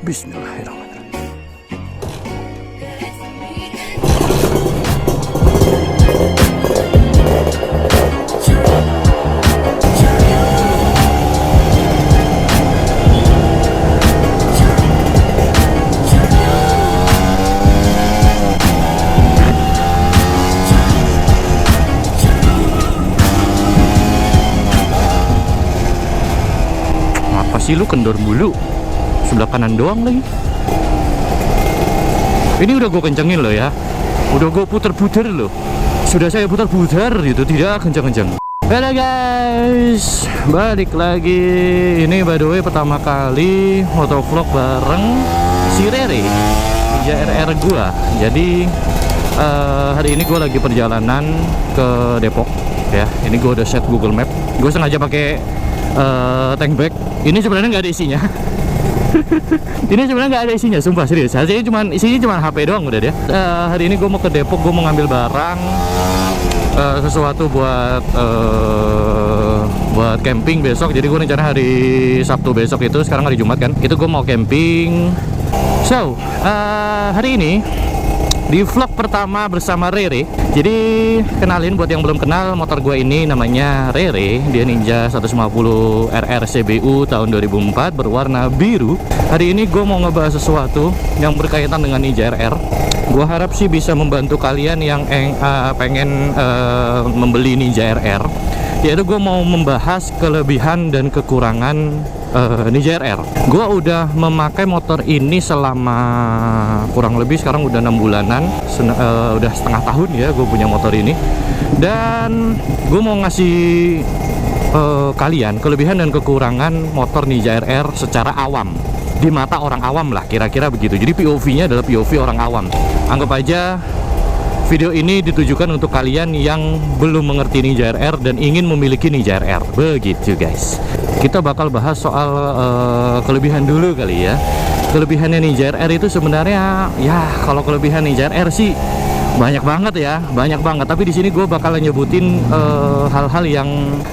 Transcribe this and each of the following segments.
Bismillahirrahmanirrahim. Apa sih lu kendor mulu? Sebelah kanan doang lagi. Ini udah gue kencengin loh ya. Udah gue puter-puter loh. Sudah saya putar-putar gitu, tidak kencang-kencang. Halo guys, balik lagi. Ini by the way pertama kali motovlog bareng si Rere, Ninja RR gua. Jadi hari ini gue lagi perjalanan ke Depok ya. Ini gue udah set Google Map. Gue sengaja pakai tank bag. Ini sebenarnya nggak ada isinya. Ini sebenarnya nggak ada isinya, sumpah serius. Isinya cuma HP doang udah deh. Hari ini gue mau ke Depok, gue mau ngambil barang, sesuatu buat camping besok. Jadi gue rencana hari Sabtu besok itu, sekarang hari Jumat kan, itu gue mau camping. So hari ini di vlog pertama bersama Rere. Jadi kenalin buat yang belum kenal, motor gue ini namanya Rere. Dia Ninja 150 RR CBU tahun 2004 berwarna biru. Hari ini gue mau ngebahas sesuatu yang berkaitan dengan Ninja RR. Gue harap sih bisa membantu kalian yang pengen membeli Ninja RR. Yaitu gue mau membahas kelebihan dan kekurangan Ninja RR. Gue udah memakai motor ini selama kurang lebih sekarang udah 6 bulanan, udah setengah tahun ya gue punya motor ini. Dan gue mau ngasih kalian kelebihan dan kekurangan motor Ninja RR secara awam, di mata orang awam lah, kira-kira begitu. Jadi POV-nya adalah POV orang awam. Anggap aja video ini ditujukan untuk kalian yang belum mengerti Ninja RR dan ingin memiliki Ninja RR. Begitu guys. Kita bakal bahas soal kelebihan dulu kali ya. Kelebihannya Ninja RR itu sebenarnya ya, kalau kelebihan Ninja RR sih banyak banget ya, banyak banget. Tapi di sini gue bakal nyebutin hal-hal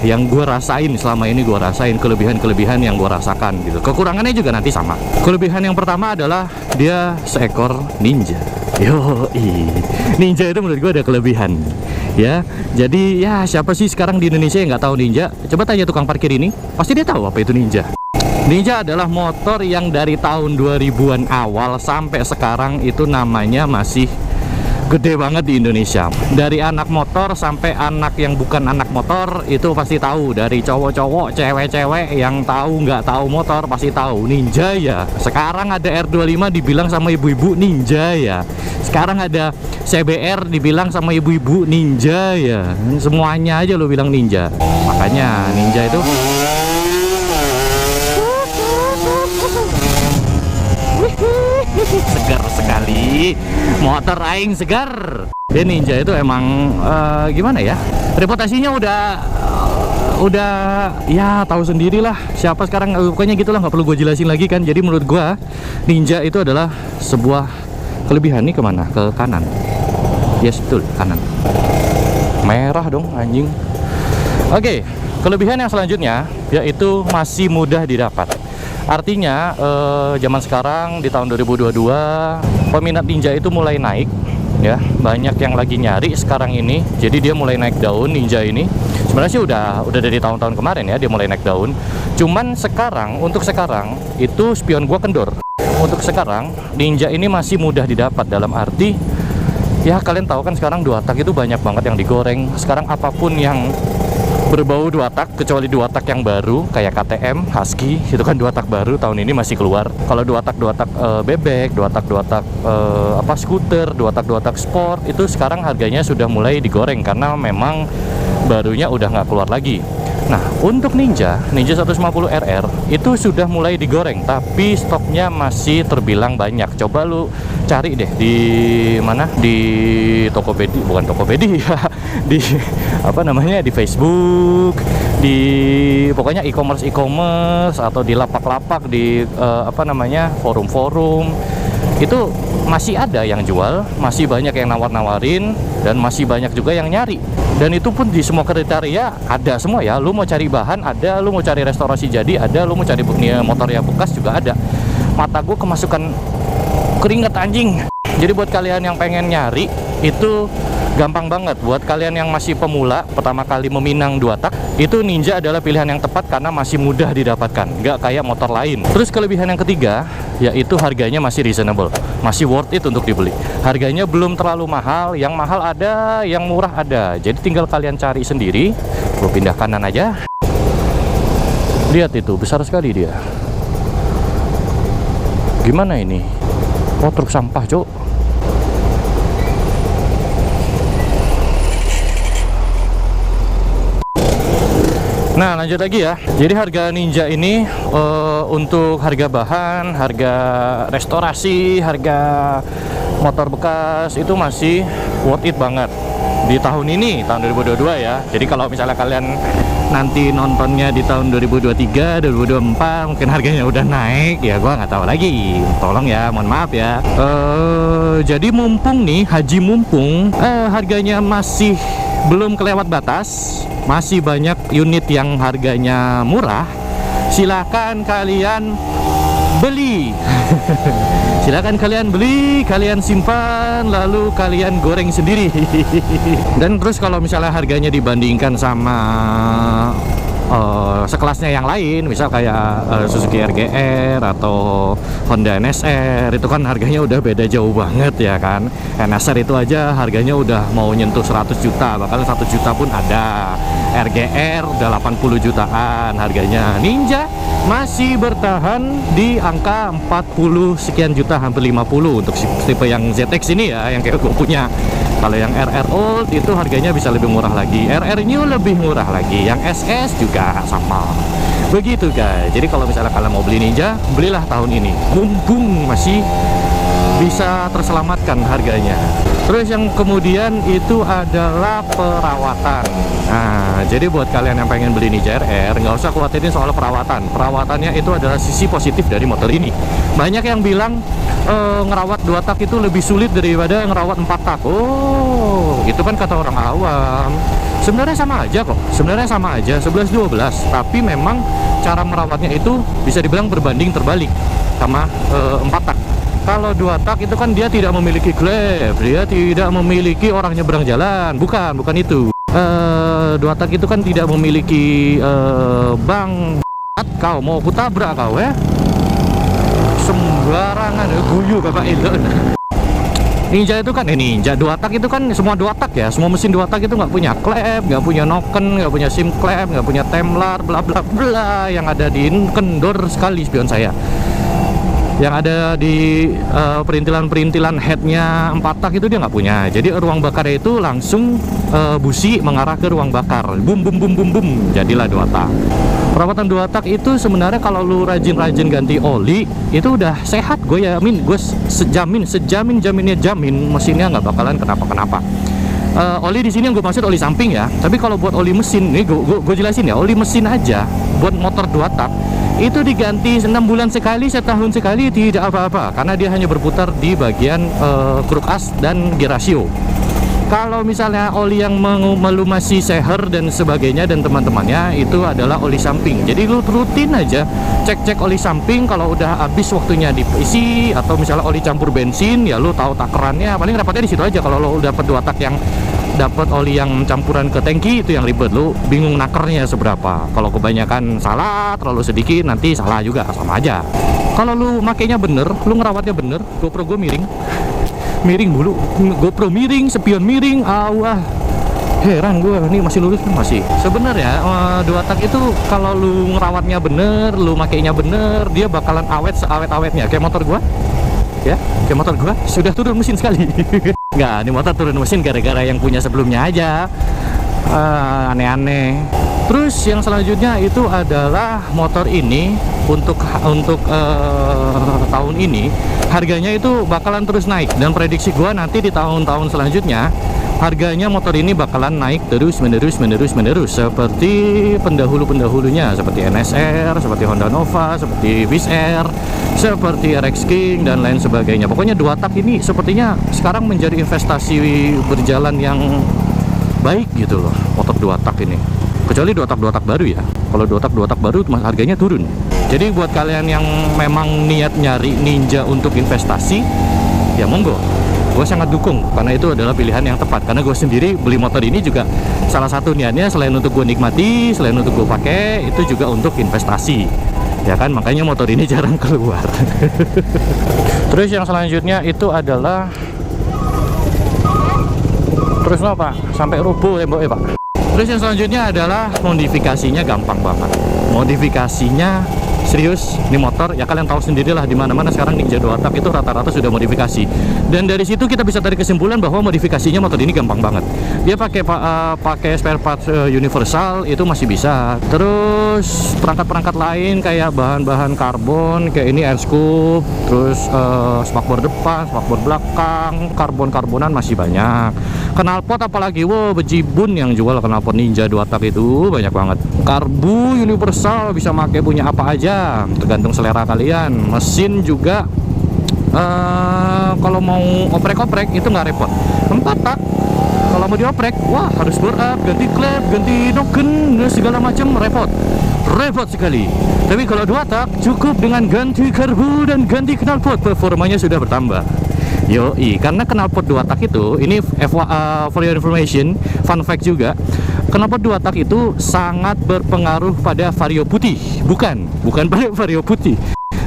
yang gue rasain selama ini, gue rasain kelebihan-kelebihan yang gue rasakan gitu. Kekurangannya juga nanti sama. Kelebihan yang pertama adalah dia seekor ninja. Yoi, ninja itu menurut gue ada kelebihan ya. Jadi ya, siapa sih sekarang di Indonesia yang nggak tahu ninja? Coba tanya tukang parkir ini, pasti dia tahu apa itu ninja. Ninja adalah motor yang dari tahun 2000-an awal sampai sekarang itu namanya masih gede banget di Indonesia. Dari anak motor sampai anak yang bukan anak motor itu pasti tahu. Dari cowok-cowok, cewek-cewek yang tahu nggak tahu motor pasti tahu Ninja ya. Sekarang ada R25 dibilang sama ibu-ibu Ninja ya. Sekarang ada CBR dibilang sama ibu-ibu Ninja ya. Semuanya aja lo bilang Ninja. Makanya Ninja itu segar sekali, motor aing segar. Dia Ninja itu emang gimana ya, reputasinya udah ya tahu sendirilah siapa sekarang, pokoknya gitulah, nggak perlu gue jelasin lagi kan. Jadi menurut gue Ninja itu adalah sebuah kelebihan. Nih kemana? Ke kanan. Yes betul, kanan. Merah dong anjing. Oke, kelebihan yang selanjutnya yaitu masih mudah didapat. Artinya zaman sekarang di tahun 2022 peminat Ninja itu mulai naik ya, banyak yang lagi nyari sekarang ini. Jadi dia mulai naik daun Ninja ini. Sebenarnya sih udah dari tahun-tahun kemarin ya dia mulai naik daun. Cuman sekarang, untuk sekarang itu spion gua kendor. Untuk sekarang Ninja ini masih mudah didapat, dalam arti ya kalian tahu kan sekarang dua tak itu banyak banget yang digoreng. Sekarang apapun yang berbau dua tak, kecuali dua tak yang baru kayak KTM, Husky, itu kan dua tak baru tahun ini masih keluar. Kalau dua tak bebek, dua tak skuter, dua tak sport itu sekarang harganya sudah mulai digoreng karena memang barunya udah nggak keluar lagi. Nah, untuk Ninja 150 RR itu sudah mulai digoreng, tapi stoknya masih terbilang banyak. Coba lu cari deh di mana, di Tokopedia, bukan Tokopedia ya, di apa namanya, di Facebook, di pokoknya e-commerce atau di lapak-lapak, di forum-forum itu masih ada yang jual, masih banyak yang nawar-nawarin, dan masih banyak juga yang nyari. Dan itu pun di semua kriteria ada semua ya. Lu mau cari bahan ada, lu mau cari restorasi jadi ada, lu mau cari motor yang bekas juga ada. mata gue kemasukan keringet anjing. Jadi buat kalian yang pengen nyari itu gampang banget. Buat kalian yang masih pemula, pertama kali meminang 2 tak, itu Ninja adalah pilihan yang tepat karena masih mudah didapatkan, nggak kayak motor lain. Terus kelebihan yang ketiga, yaitu harganya masih reasonable, masih worth it untuk dibeli. Harganya belum terlalu mahal, yang mahal ada, yang murah ada. Jadi tinggal kalian cari sendiri. Gue pindah kanan aja. Lihat itu, besar sekali dia. Gimana ini? Oh, truk sampah, Cok. Nah, lanjut lagi ya. Jadi harga Ninja ini untuk harga bahan, harga restorasi, harga motor bekas itu masih worth it banget di tahun ini, tahun 2022 ya. Jadi kalau misalnya kalian nanti nontonnya di tahun 2023, 2024 mungkin harganya udah naik ya, gua nggak tahu lagi. Tolong ya, mohon maaf ya. Jadi mumpung nih, haji mumpung, harganya masih belum kelewat batas, masih banyak unit yang harganya murah, silakan kalian beli. Silakan kalian beli, kalian simpan, lalu kalian goreng sendiri. Dan terus kalau misalnya harganya dibandingkan sama sekelasnya yang lain, misal kayak Suzuki RGR atau Honda NSR, itu kan harganya udah beda jauh banget ya kan. NSR itu aja harganya udah mau nyentuh 100 juta, bahkan 1 juta pun ada. RGR udah 80 jutaan harganya. Ninja masih bertahan di angka 40 sekian juta, hampir 50 untuk tipe yang ZX ini ya, yang kayak gue punya. Kalau yang RR Old itu harganya bisa lebih murah lagi, RR New lebih murah lagi, yang SS juga sama. Begitu guys. Jadi kalau misalnya kalian mau beli Ninja, belilah tahun ini. Mumpung masih bisa terselamatkan harganya. Terus yang kemudian itu adalah perawatan. Nah, jadi buat kalian yang pengen beli Ninja RR, nggak usah khawatirin soal perawatan. Perawatannya itu adalah sisi positif dari motor ini. Banyak yang bilang ngerawat 2 tak itu lebih sulit daripada ngerawat 4 tak. Oh, itu kan kata orang awam. Sebenarnya sama aja kok. Sebenarnya sama aja, 11-12. Tapi memang cara merawatnya itu bisa dibilang berbanding terbalik sama 4 tak. Kalau 2 tak itu kan dia tidak memiliki glove, dia tidak memiliki orang nyebrang jalan, bukan itu. 2 tak itu kan tidak memiliki bang. Kau mau kutabrak kau ya? Sembarangan guyu kakak Elon. Ninja itu kan Ninja 2 tak itu kan semua 2 tak ya, semua mesin 2 tak itu nggak punya klep, nggak punya noken, nggak punya sim klep, nggak punya temlar, bla bla bla yang ada di kendor sekali spion saya. Yang ada di perintilan-perintilan headnya 4 tak itu dia nggak punya. Jadi ruang bakarnya itu langsung busi mengarah ke ruang bakar, bum bum bum bum bum, jadilah 2 tak. Perawatan 2 tak itu sebenarnya kalau lu rajin-rajin ganti oli itu udah sehat. Gue yamin, gue sejamin-jaminnya mesinnya nggak bakalan kenapa-kenapa. Oli di sini yang gue maksud oli samping ya. Tapi kalau buat oli mesin nih, gue jelasin ya, oli mesin aja buat motor 2 tak itu diganti 6 bulan sekali, setahun sekali tidak apa-apa, karena dia hanya berputar di bagian kruk as dan gear ratio. Kalau misalnya oli yang melumasi seher dan sebagainya dan teman-temannya itu adalah oli samping. Jadi lu rutin aja cek oli samping. Kalau udah habis waktunya diisi, atau misalnya oli campur bensin ya lu tahu takarannya. Paling rapatnya di situ aja. Kalau lu dapat 2 tak yang dapat oli yang campuran ke tangki, itu yang ribet, lu bingung nakernya seberapa. Kalau kebanyakan salah, terlalu sedikit nanti salah juga, sama aja. Kalau lu makainya bener, lu ngerawatnya bener, GoPro gue miring dulu, GoPro miring, spion miring, awah, heran gue, ini masih lurus kan masih. Sebenarnya 2 tak itu kalau lu ngerawatnya bener, lu makainya bener, dia bakalan awet seawet-awetnya kayak motor gua. Ya, kayak motor gua sudah turun mesin sekali. Nggak, ini motor turun mesin gara-gara yang punya sebelumnya aja. Aneh-aneh. Terus yang selanjutnya itu adalah motor ini untuk tahun ini harganya itu bakalan terus naik, dan prediksi gua nanti di tahun-tahun selanjutnya harganya motor ini bakalan naik terus menerus seperti pendahulunya, seperti NSR, seperti Honda Nova, seperti Wizz Air, seperti RX King dan lain sebagainya. Pokoknya 2 tak ini sepertinya sekarang menjadi investasi berjalan yang baik gitu loh, motor 2 tak ini. Kecuali 2 tak baru ya. Kalau 2 tak baru harganya turun. Jadi buat kalian yang memang niat nyari Ninja untuk investasi, ya monggo, gue sangat dukung, karena itu adalah pilihan yang tepat. Karena gue sendiri beli motor ini juga salah satu niatnya selain untuk gue nikmati, selain untuk gue pakai, itu juga untuk investasi, ya kan. Makanya motor ini jarang keluar. Terus yang selanjutnya itu adalah terus apa? Sampai rubuh temboknya, Pak. Terus yang selanjutnya adalah modifikasinya gampang banget. Modifikasinya serius, ini motor ya kalian tahu sendirilah, di mana-mana sekarang Ninja 2 tak itu rata-rata sudah modifikasi. Dan dari situ kita bisa tarik kesimpulan bahwa modifikasinya motor ini gampang banget. Dia pakai spare parts universal itu masih bisa. Terus perangkat-perangkat lain kayak bahan-bahan karbon kayak ini air scoop, terus spakbor depan, spakbor belakang, karbon-karbonan masih banyak. Knalpot apalagi, wow, bejibun yang jual knalpot Ninja 2 tak itu banyak banget. Karbu universal, bisa pakai punya apa aja, tergantung selera kalian. Mesin juga kalau mau oprek-oprek itu nggak repot. 4 tak kalau mau dioprek, wah harus bore up, ganti klep, ganti noken, segala macam, repot sekali. Tapi kalau 2 tak cukup dengan ganti karbu dan ganti knalpot, performanya sudah bertambah. Yoi, karena knalpot 2 tak itu, ini for your information, fun fact juga, knalpot 2 tak itu sangat berpengaruh pada vario putih. Bukan pada vario putih,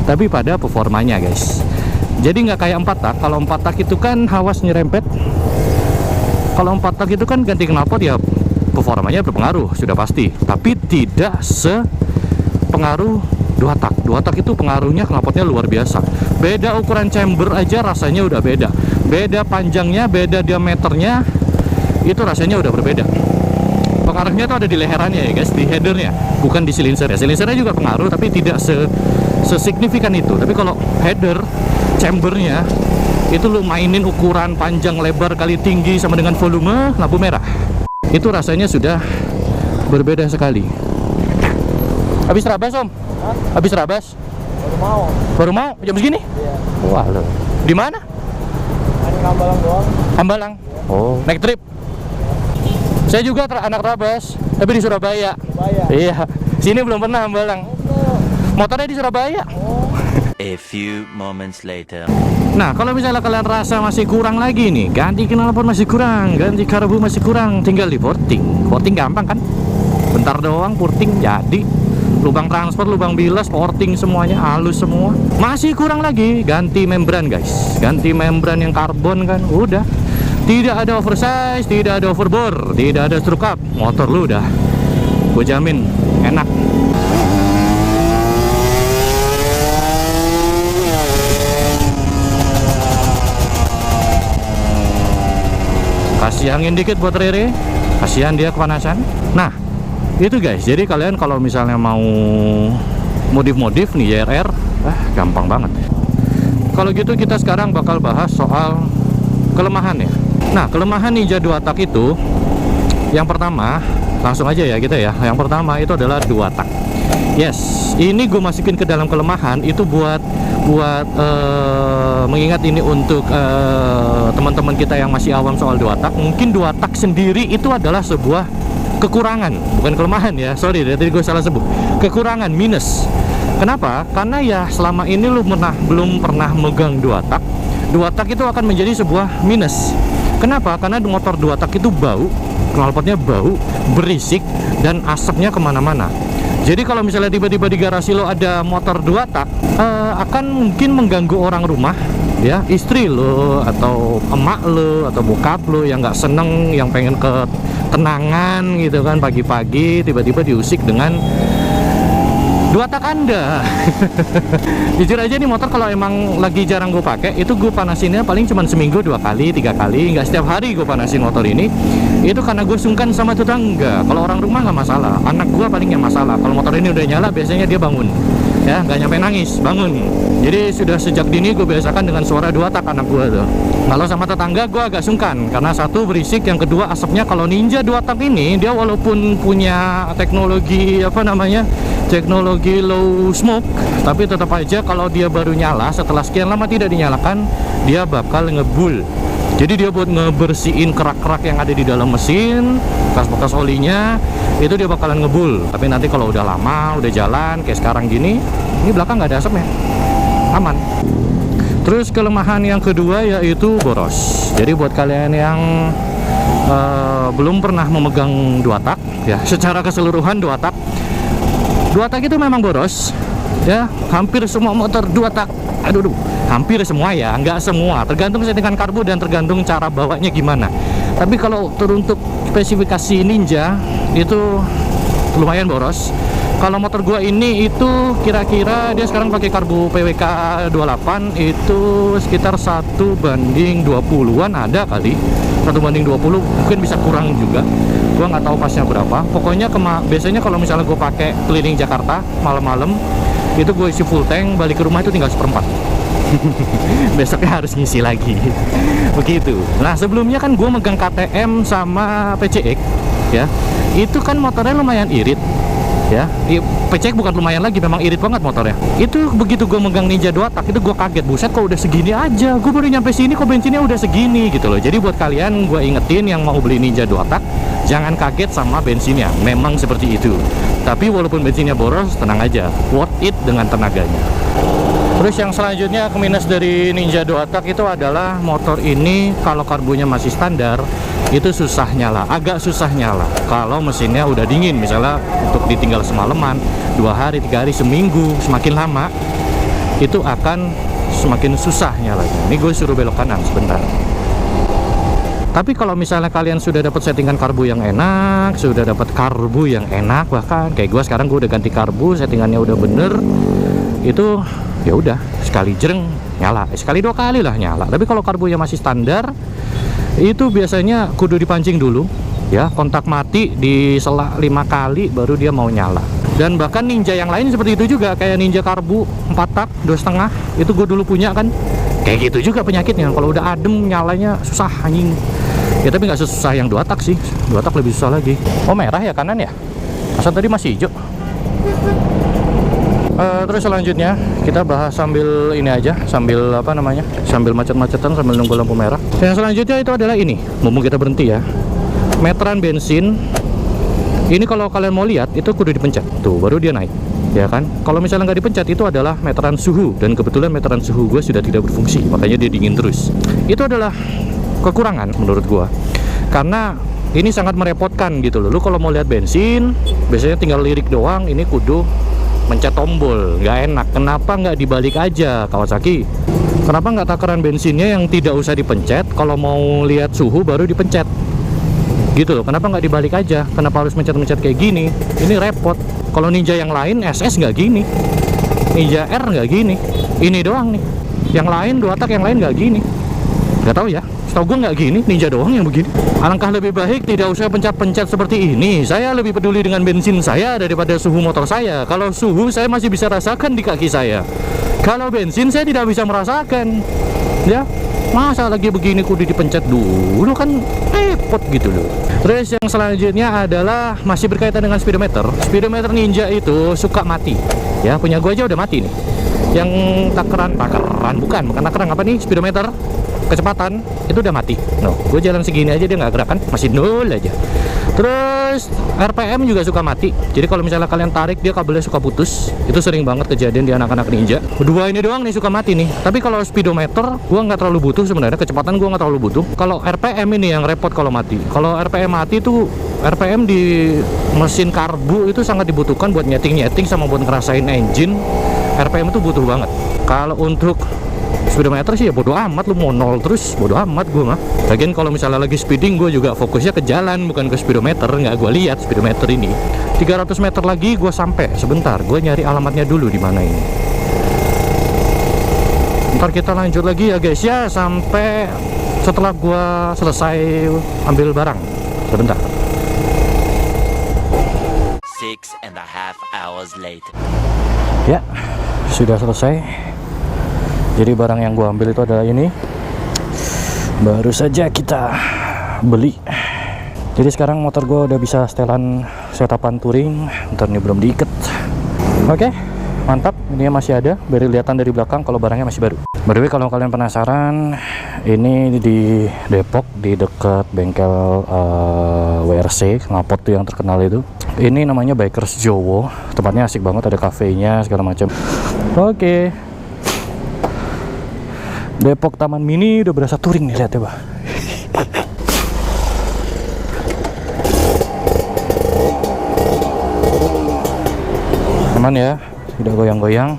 tapi pada performanya, guys. Jadi nggak kayak 4 tak. Kalau 4 tak itu kan hawas nyerempet. Kalau 4 tak itu kan ganti knalpot ya performanya berpengaruh, sudah pasti. Tapi tidak sepengaruh 2 tak. 2 tak itu pengaruhnya knalpotnya luar biasa. Beda ukuran chamber aja rasanya udah beda. Beda panjangnya, beda diameternya, itu rasanya udah berbeda. Pengaruhnya tuh ada di leherannya ya guys, di headernya, bukan di silinser ya. Silinsernya juga pengaruh, tapi tidak sesignifikan itu. Tapi kalau header, chambernya, itu lu mainin ukuran panjang, lebar, kali tinggi sama dengan volume, lampu merah, itu rasanya sudah berbeda sekali. Habis rabas om? Hah? Habis rabas? Baru mau? Jam segini? Iya. Wah lo. Di mana? Di Hambalang doang. Hambalang? Iya. Oh, naik trip? Saya juga anak Rabas, tapi di Surabaya. Iya. Sini belum pernah Hambalang. Motornya di Surabaya. A few moments later. Nah, kalau misalnya kalian rasa masih kurang lagi nih, ganti knalpot masih kurang, ganti karbu masih kurang, tinggal di porting. Porting gampang kan? Bentar doang porting jadi. Lubang transfer, lubang bilas, porting semuanya halus semua. Masih kurang lagi, ganti membran guys. Ganti membran yang karbon kan, udah. Tidak ada oversize, tidak ada overbore, tidak ada stroke up. Motor lu udah, gue jamin enak. Kasih angin dikit buat Rere, kasihan dia kepanasan. Nah, itu guys, jadi kalian kalau misalnya mau modif-modif nih YRR, gampang banget. Kalau gitu kita sekarang bakal bahas soal kelemahan ya. Nah, kelemahan Ninja 2 tak itu, yang pertama, langsung aja ya kita ya. Yang pertama itu adalah 2 tak. Yes, ini gue masukin ke dalam kelemahan itu buat mengingat ini untuk teman-teman kita yang masih awam soal 2 tak. Mungkin 2 tak sendiri itu adalah sebuah kekurangan, bukan kelemahan ya. Sorry, tadi gue salah sebut. Kekurangan, minus. Kenapa? Karena ya selama ini lu belum pernah megang 2 tak. 2 tak itu akan menjadi sebuah minus. Kenapa? Karena motor 2 tak itu bau, knalpotnya bau, berisik, dan asapnya kemana-mana. Jadi kalau misalnya tiba-tiba di garasi lo ada motor 2 tak, akan mungkin mengganggu orang rumah, ya, istri lo atau emak lo atau bokap lo yang nggak seneng, yang pengen ketenangan gitu kan, pagi-pagi tiba-tiba diusik dengan 2 tak Anda. Jujur aja nih motor kalau emang lagi jarang gue pakai, itu gue panasinnya paling cuma seminggu 2 kali, 3 kali, nggak setiap hari gue panasin motor ini. Itu karena gue sungkan sama tetangga. Kalau orang rumah nggak masalah, anak gue paling yang masalah. Kalau motor ini udah nyala biasanya dia bangun, ya nggak nyampe nangis, bangun. Jadi sudah sejak dini gue biasakan dengan suara 2 tak anak gue tuh. Kalau sama tetangga gue agak sungkan karena satu berisik, yang kedua asapnya. Kalau Ninja 2 tak ini dia walaupun punya teknologi teknologi low smoke, tapi tetap aja kalau dia baru nyala setelah sekian lama tidak dinyalakan, dia bakal ngebul. Jadi dia buat ngebersihin kerak-kerak yang ada di dalam mesin, bekas-bekas olinya, itu dia bakalan ngebul. Tapi nanti kalau udah lama, udah jalan kayak sekarang gini, Ini belakang nggak ada asapnya, aman. Terus kelemahan yang kedua yaitu boros. Jadi buat kalian yang belum pernah memegang 2 tak ya, secara keseluruhan 2 tak itu memang boros ya. Hampir semua motor 2 tak, hampir semua ya, nggak semua, tergantung settingan karbu dan tergantung cara bawanya gimana. Tapi kalau teruntuk spesifikasi Ninja itu lumayan boros. Kalau motor gua ini itu kira-kira dia sekarang pakai karbu PWK 28 itu sekitar 1:20-an ada kali. 1:20 mungkin bisa kurang juga. Gua nggak tahu pasnya berapa. Pokoknya biasanya kalau misalnya gua pakai keliling Jakarta malam-malam itu gue isi full tank, balik ke rumah itu tinggal 1/4. Besoknya harus ngisi lagi. Begitu. Nah, sebelumnya kan gue megang KTM sama PCX ya. Itu kan motornya lumayan irit ya. PCX bukan lumayan lagi, memang irit banget motornya. Itu begitu gue megang Ninja 2 tak itu gue kaget, buset kok udah segini aja. Gue baru nyampe sini kok bensinnya udah segini gitu loh. Jadi buat kalian gue ingetin yang mau beli Ninja 2 tak, jangan kaget sama bensinnya. Memang seperti itu. Tapi walaupun bensinnya boros, tenang aja, worth it dengan tenaganya. Terus yang selanjutnya ke minus dari Ninja 2 tak itu adalah motor ini kalau karbunya masih standar itu susah nyala, agak susah nyala. Kalau mesinnya udah dingin, misalnya untuk ditinggal semalaman, 2 hari, 3 hari, seminggu, semakin lama itu akan semakin susah nyalanya. Ini gue suruh belok kanan sebentar. Tapi kalau misalnya kalian sudah dapat settingan karbu yang enak, sudah dapat karbu yang enak, bahkan kayak gue sekarang gue udah ganti karbu, settingannya udah bener, itu ya udah sekali jreng nyala, sekali 2 kali lah nyala. Tapi kalau karbunya masih standar, itu biasanya kudu dipancing dulu ya, kontak mati di selang 5 kali baru dia mau nyala. Dan bahkan Ninja yang lain seperti itu juga, kayak Ninja karbu 4 tak 2,5 itu gue dulu punya kan, kayak gitu juga penyakitnya. Kalau udah adem nyalanya susah anjing ya. Tapi nggak sesusah yang 2 tak sih, 2 tak lebih susah lagi. Oh merah ya kanan ya, masa tadi masih hijau. Terus selanjutnya kita bahas sambil ini aja, sambil apa namanya, sambil macet-macetan, sambil nunggu lampu merah. Yang selanjutnya itu adalah ini, mumpung kita berhenti ya, meteran bensin. Ini kalau kalian mau lihat itu kudu dipencet tuh baru dia naik ya kan. Kalau misalnya nggak dipencet itu adalah meteran suhu, dan kebetulan meteran suhu gue sudah tidak berfungsi, makanya dia dingin terus. Itu adalah kekurangan menurut gue, karena ini sangat merepotkan gitu loh. Lu kalau mau lihat bensin biasanya tinggal lirik doang, ini kudu mencet tombol, nggak enak. Kenapa nggak dibalik aja Kawasaki? Kenapa nggak takaran bensinnya yang tidak usah dipencet, kalau mau lihat suhu baru dipencet gitu loh? Kenapa nggak dibalik aja? Kenapa harus mencet-mencet kayak gini? Ini repot. Kalau Ninja yang lain SS nggak gini, Ninja R nggak gini, ini doang nih. Yang lain 2 tak yang lain nggak gini. Nggak tahu ya, setahu gue nggak gini, Ninja doang yang begini. Alangkah lebih baik tidak usah pencet-pencet seperti ini. Saya lebih peduli dengan bensin saya daripada suhu motor saya. Kalau suhu saya masih bisa rasakan di kaki saya, kalau bensin saya tidak bisa merasakan ya. Masa lagi begini kudu dipencet dulu, kan repot gitu loh. Terus yang selanjutnya adalah masih berkaitan dengan speedometer. Speedometer Ninja itu suka mati ya, punya gue aja udah mati nih. Yang takaran bukan takaran, apa nih, speedometer kecepatan itu udah mati. No, gue jalan segini aja dia nggak gerak kan, masih 0 aja. Terus RPM juga suka mati. Jadi kalau misalnya kalian tarik dia kabelnya suka putus. Itu sering banget kejadian di anak-anak Ninja. Dua ini doang nih suka mati nih. Tapi kalau speedometer gue nggak terlalu butuh sebenarnya, kecepatan gue nggak terlalu butuh. Kalau RPM ini yang repot kalau mati. Kalau RPM mati tuh, RPM di mesin karbu itu sangat dibutuhkan buat nyeting-nyeting sama buat ngerasain engine. RPM itu butuh banget. Kalau untuk speedometer sih ya bodo amat, lu mau 0 terus bodo amat gue mah. Lagian kalau misalnya lagi speeding gue juga fokusnya ke jalan bukan ke speedometer, nggak gue lihat speedometer ini. 300 meter lagi gue sampai. Sebentar, gue nyari alamatnya dulu di mana ini. Ntar kita lanjut lagi ya guys ya, sampai setelah gue selesai ambil barang. Sebentar. 6.5 hours later. Ya, sudah selesai. Jadi barang yang gua ambil itu adalah ini. Baru saja kita beli. Jadi sekarang motor gua udah bisa setelan setapan touring. Ntar ini belum diikat. Oke, mantap. ini masih ada, baru kelihatan dari belakang kalau barangnya masih baru. By the way, kalau kalian penasaran, ini di Depok, di dekat bengkel WRC, knalpot tuh yang terkenal itu. Ini namanya Bikers Jowo, tempatnya asik banget, ada kafenya segala macam. Oke. Depok Taman Mini udah berasa touring nih, lihat ya, Bah. Aman ya, tidak goyang-goyang.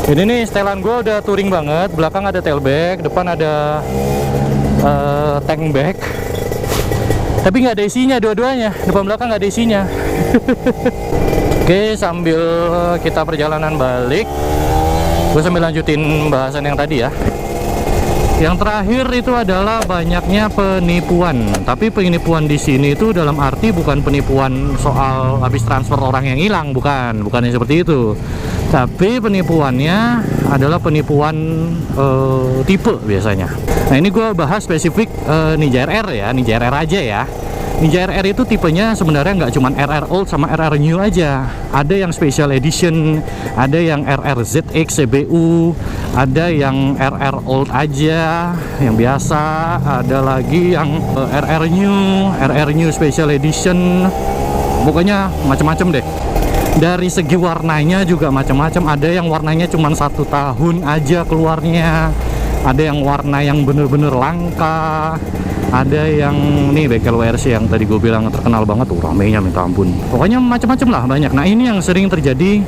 Ini nih setelan gue udah touring banget. Belakang ada tailback, depan ada tank back. Tapi nggak ada isinya dua-duanya. Depan belakang nggak ada isinya. Oke, sambil kita perjalanan balik, gue sambil lanjutin bahasan yang tadi ya. Yang terakhir itu adalah banyaknya penipuan. Tapi penipuan di sini itu dalam arti bukan penipuan soal habis transfer orang yang hilang, bukan yang seperti itu. Tapi penipuannya adalah penipuan tipe biasanya. Nah, ini gue bahas spesifik Ninja RR ya, Ninja RR aja ya. Ninja RR itu tipenya sebenarnya nggak cuma RR Old sama RR New aja. Ada yang Special Edition, ada yang RR ZX CBU, ada yang RR Old aja, yang biasa, ada lagi yang RR New Special Edition. Pokoknya macam-macam deh. Dari segi warnanya juga macam-macam. Ada yang warnanya cuma 1 tahun aja keluarnya, ada yang warna yang bener-bener langka, ada yang nih bengkel WRC yang tadi gue bilang terkenal banget tuh, ramenya minta ampun. Pokoknya macam-macam lah, banyak. Nah, ini yang sering terjadi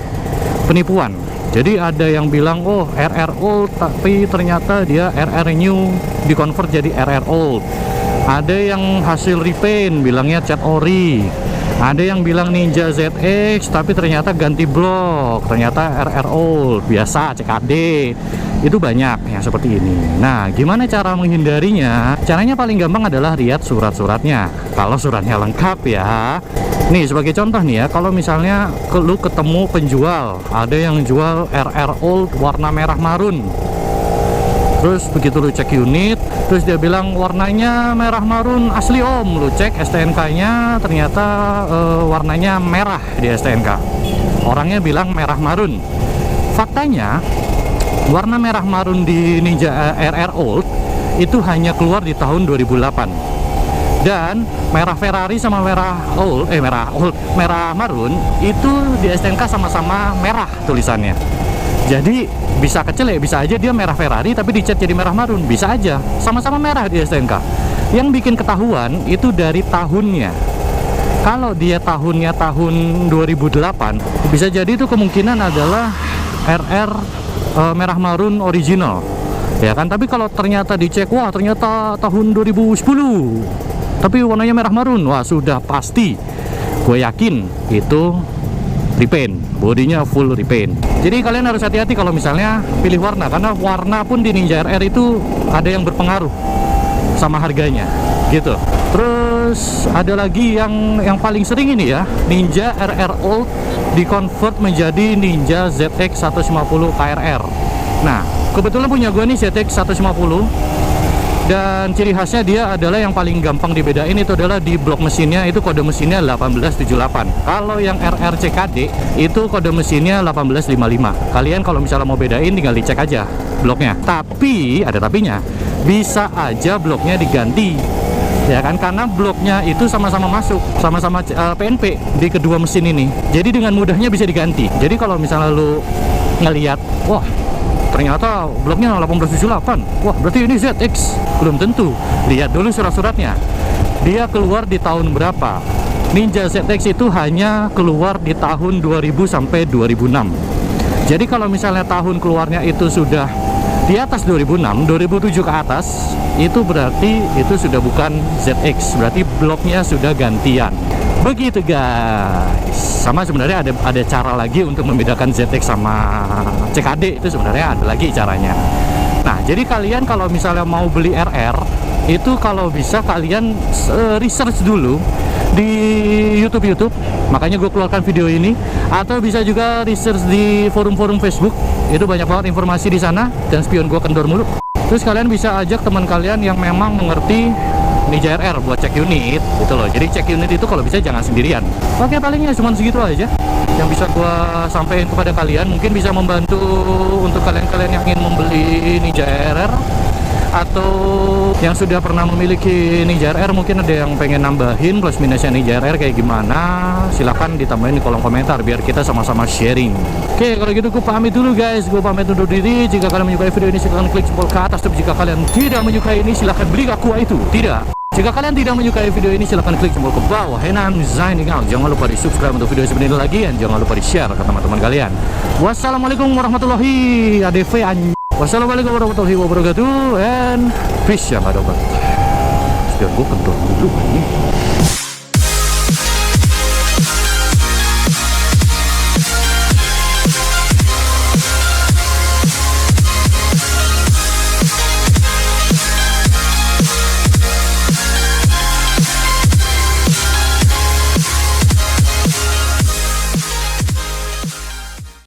penipuan. Jadi ada yang bilang, oh RR Old, tapi ternyata dia RR New dikonvert jadi RR Old. Ada yang hasil repaint, bilangnya cat ori. Ada yang bilang Ninja ZX, tapi ternyata ganti blok, ternyata RR Old, biasa CKD. Itu banyak yang seperti ini. Nah, gimana cara menghindarinya? Caranya paling gampang adalah lihat surat-suratnya. Kalau suratnya lengkap ya. Nih, sebagai contoh nih ya, kalau misalnya lu ketemu penjual, ada yang jual RR Old warna merah marun. Terus begitu lu cek unit, terus dia bilang warnanya merah marun asli om. Lu cek STNK-nya, ternyata warnanya merah di STNK. Orangnya bilang merah marun. Faktanya, warna merah marun di Ninja RR Old itu hanya keluar di tahun 2008. Dan merah Ferrari sama merah marun itu di STNK sama-sama merah tulisannya. Jadi bisa kecelek, bisa aja dia merah Ferrari tapi dicat jadi merah marun, bisa aja sama-sama merah di STNK. Yang bikin ketahuan itu dari tahunnya. Kalau dia tahunnya tahun 2008, bisa jadi itu kemungkinan adalah RR merah marun original, ya kan? Tapi kalau ternyata dicek, wah ternyata tahun 2010 tapi warnanya merah marun, wah sudah pasti, gue yakin itu repaint, bodinya full repaint. Jadi kalian harus hati-hati kalau misalnya pilih warna, karena warna pun di Ninja RR itu ada yang berpengaruh sama harganya gitu. Terus ada lagi yang paling sering ini ya, Ninja RR Old dikonvert menjadi Ninja ZX 150 KRR. Nah, kebetulan punya gue nih ZX 150, dan ciri khasnya dia adalah yang paling gampang dibedain itu adalah di blok mesinnya itu kode mesinnya 1878. Kalau yang RR CKD itu kode mesinnya 1855. Kalian kalau misalnya mau bedain tinggal dicek aja bloknya. Tapi ada tapinya, bisa aja bloknya diganti, ya kan, karena bloknya itu sama-sama masuk, sama-sama PNP di kedua mesin ini. Jadi dengan mudahnya bisa diganti. Jadi kalau misalnya lu ngelihat, wah ternyata bloknya 1878, wah berarti ini ZX. Belum tentu, lihat dulu surat-suratnya, dia keluar di tahun berapa. Ninja ZX itu hanya keluar di tahun 2000 sampai 2006. Jadi kalau misalnya tahun keluarnya itu sudah di atas 2006, 2007 ke atas, itu berarti itu sudah bukan ZX, berarti bloknya sudah gantian. Begitu guys. Sama sebenarnya ada cara lagi untuk membedakan ZX sama CKD, itu sebenarnya ada lagi caranya. Nah, jadi kalian kalau misalnya mau beli RR, itu kalau bisa kalian research dulu di YouTube, makanya gue keluarkan video ini. Atau bisa juga research di forum-forum Facebook, itu banyak banget informasi di sana, dan spion gue kendor mulu. Terus kalian bisa ajak teman kalian yang memang mengerti Ninja RR buat cek unit gitu loh. Jadi cek unit itu kalau bisa jangan sendirian. Oke, palingnya cuma segitu aja yang bisa gua sampaikan kepada kalian. Mungkin bisa membantu untuk kalian-kalian yang ingin membeli Ninja RR atau yang sudah pernah memiliki Ninja RR. Mungkin ada yang pengen nambahin plus minusnya Ninja RR kayak gimana, silahkan ditambahin di kolom komentar biar kita sama-sama sharing. Oke, kalau gitu gue pamit dulu guys, gue pamit undur diri. Jika kalian menyukai video ini silahkan klik jempol ke atas, tapi jika kalian tidak menyukai ini silahkan beli aqua itu. Jika kalian tidak menyukai video ini silahkan klik jempol ke bawah. Henan signing out. Jangan lupa di subscribe untuk video seperti ini lagi, dan jangan lupa di share ke teman-teman kalian. Wassalamualaikum warahmatullahi wabarakatuh. Wassalamualaikum warahmatullahi wabarakatuh, and peace yang ada obat. Sekian gue kendor dulu.